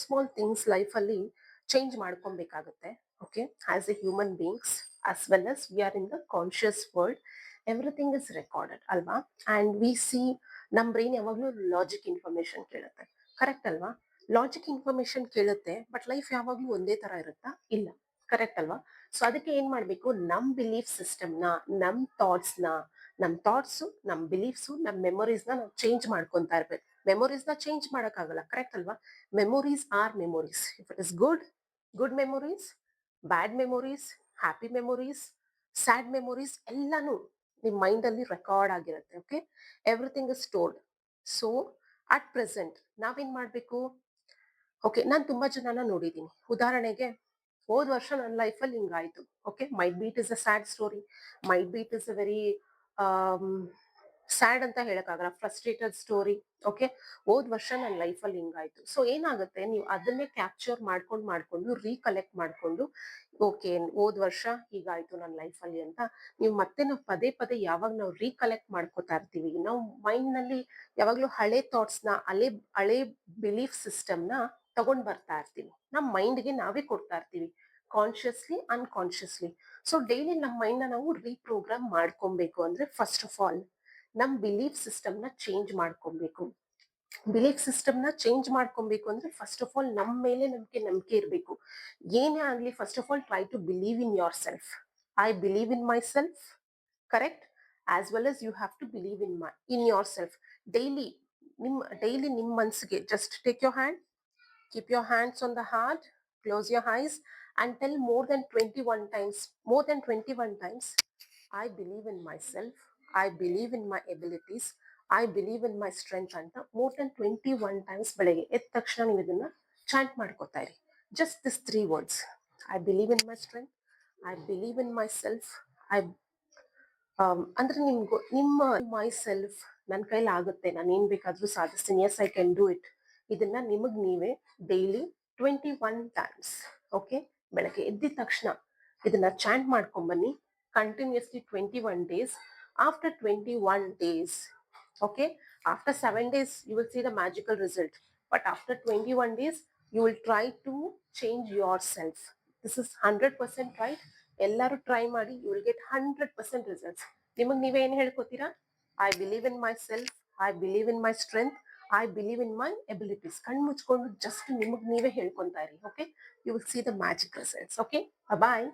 Small things ಲೈಫಲ್ಲಿ change ಮಾಡ್ಕೊಬೇಕಾಗುತ್ತೆ. Okay, as a human beings as well as we are in the conscious world, everything is recorded ಅಲ್ವಾ. And we see ನಮ್ಮ brain ಯಾವಾಗಲೂ logic information ಕೇಳುತ್ತೆ, correct ಅಲ್ವಾ. Logic information ಕೇಳುತ್ತೆ, but life ಯಾವಾಗಲೂ ಒಂದೇ ತರ ಇರುತ್ತಾ? ಇಲ್ಲ, ಕರೆಕ್ಟ್ ಅಲ್ವಾ. ಸೊ ಅದಕ್ಕೆ ಏನ್ ಮಾಡ್ಬೇಕು, ನಮ್ ಬಿಲೀಫ್ ಸಿಸ್ಟಮ್ನ, ನಮ್ ಥಾಟ್ಸ್ನ, ನಮ್ ಥಾಟ್ಸು, ನಮ್ ಬಿಲೀಫ್ಸು, ನಮ್ ಮೆಮೊರೀಸ್ನ ನಾವು ಚೇಂಜ್ ಮಾಡ್ಕೊಂತಾ ಇರ್ಬೇಕು. ಮೆಮೊರೀಸ್ನ ಚೇಂಜ್ ಮಾಡೋಕ್ಕಾಗಲ್ಲ, ಕರೆಕ್ಟ್ ಅಲ್ವಾ. Memories are memories. If it is good, good memories, bad memories, happy memories, sad memories ಎಲ್ಲಾನು ನಿಮ್ಮ ಮೈಂಡಲ್ಲಿ ರೆಕಾರ್ಡ್ ಆಗಿರುತ್ತೆ. Okay, everything is stored. So at present ನಾವೇನ್ ಮಾಡಬೇಕು? ಓಕೆ, ನಾನು ತುಂಬಾ ಜನನ ನೋಡಿದ್ದೀನಿ. ಉದಾಹರಣೆಗೆ, ಹೋದ ವರ್ಷ ನನ್ನ ಲೈಫಲ್ಲಿ ಹಿಂಗಾಯ್ತು. Okay, might be it is a sad story, might be it is a very sad ಅಂತ ಹೇಳಕ್ಕಾಗಲ್ಲ, ಫ್ರಸ್ಟ್ರೇಟೆಡ್ ಸ್ಟೋರಿ. ಓಕೆ, ಹೋದ್ ವರ್ಷ ನನ್ನ ಲೈಫಲ್ಲಿ ಹಿಂಗಾಯ್ತು. ಸೊ ಏನಾಗುತ್ತೆ, ನೀವು ಅದನ್ನೇ ಕ್ಯಾಪ್ಚರ್ ಮಾಡ್ಕೊಂಡು ರೀಕಲೆಕ್ಟ್ ಮಾಡ್ಕೊಂಡು, ಓಕೆ ಹೋದ್ ವರ್ಷ ಹೀಗಾಯ್ತು ನನ್ನ ಲೈಫಲ್ಲಿ ಅಂತ ನೀವು ಮತ್ತೆ ನಾವು ಪದೇ ಪದೇ ಯಾವಾಗ ನಾವು ರೀಕಲೆಕ್ಟ್ ಮಾಡ್ಕೋತಾ ಇರ್ತೀವಿ, ನಾವು ಮೈಂಡ್ ನಲ್ಲಿ ಯಾವಾಗ್ಲೂ ಹಳೆ ಥಾಟ್ಸ್ನ, ಹಳೆ ಬಿಲೀಫ್ ಸಿಸ್ಟಮ್ನ ತಗೊಂಡ್ ಬರ್ತಾ ಇರ್ತೀವಿ. ನಮ್ಮ ಮೈಂಡ್ಗೆ ನಾವೇ ಕೊಡ್ತಾ ಇರ್ತೀವಿ, ಕಾನ್ಶಿಯಸ್ಲಿ ಅನ್ಕಾನ್ಶಿಯಸ್ಲಿ. ಸೊ ಡೈಲಿ ನಮ್ಮ ಮೈಂಡ್ನ ನಾವು ರೀಪ್ರೋಗ್ರಾಮ್ ಮಾಡ್ಕೊಬೇಕು ಅಂದ್ರೆ ಫಸ್ಟ್ ಆಫ್ ಆಲ್ ನಮ್ ಬಿಲೀಫ್ ಸಿಸ್ಟಮ್ನ ಚೇಂಜ್ ಮಾಡ್ಕೊಬೇಕು. ಬಿಲೀಫ್ ಸಿಸ್ಟಮ್ನ ಚೇಂಜ್ ಮಾಡ್ಕೊಬೇಕು ಅಂದ್ರೆ ಫಸ್ಟ್ ಆಫ್ ಆಲ್ ನಮ್ಮ ಮೇಲೆ ನಂಬಿಕೆ ಇರಬೇಕು. ಏನೇ ಆಗ್ಲಿ, first of all try to believe in yourself. I believe in myself, correct. As well as you have to believe in yourself. Daily ನಿಮ್ಮ ಮನ್ಸಿಗೆ just take your hand, keep your hands on the heart, close your eyes, and tell more than 21 times, I believe in myself, I believe in my abilities, I believe in my strength ಅಂತ more than 21 times ಬೆಳಗ್ಗೆ ಎದ್ದ ತಕ್ಷಣ ನೀವು ಇದನ್ನ chant ಮಾಡ್ಕೋತಾ ಇರಿ. Just this 3 words: I believe in my strength, I believe in myself, I ಅಂದ್ರೆ ನಿಮ್ಮ ಮೈ ಸೆಲ್ಫ್, ನನ್ನ ಕೈಲಿ ಆಗುತ್ತೆ, ನಾನು ಏನ್ ಬೇಕಾದ್ರೂ ಸಾಧಿಸ್ತೀನಿ, yes I can do it. ಇದನ್ನ ನಿಮಗ್ ನೀವೇ ಡೈಲಿ 21 times, ಓಕೆ, ಬೆಳಗ್ಗೆ ಎದ್ದಿದ ತಕ್ಷಣ ಇದನ್ನ ಚಾಂಟ್ ಮಾಡ್ಕೊಂಬನ್ನಿ continuously 21 days. After 21 days, okay, after 7 days you will see the magical result, but after 21 days you will try to change yourself. This is 100% right. ಎಲ್ಲರೂ try ಮಾಡಿ, ಯು ವಿಲ್ ಗೆಟ್ 100% ರಿಸಲ್ಟ್ಸ್. ನಿಮಗೆ ನೀವೇ ಏನು ಹೇಳ್ಕೊತೀರಾ? I believe in myself, I believe in my strength, I believe in my abilities. ಕಣ್ಣು ಮುಚ್ಕೊಂಡು just ನಿಮಗೆ ನೀವೇ ಹೇಳ್ಕೊಂತಾ ಇರಿ. Okay, you will see the magic results. Okay, bye.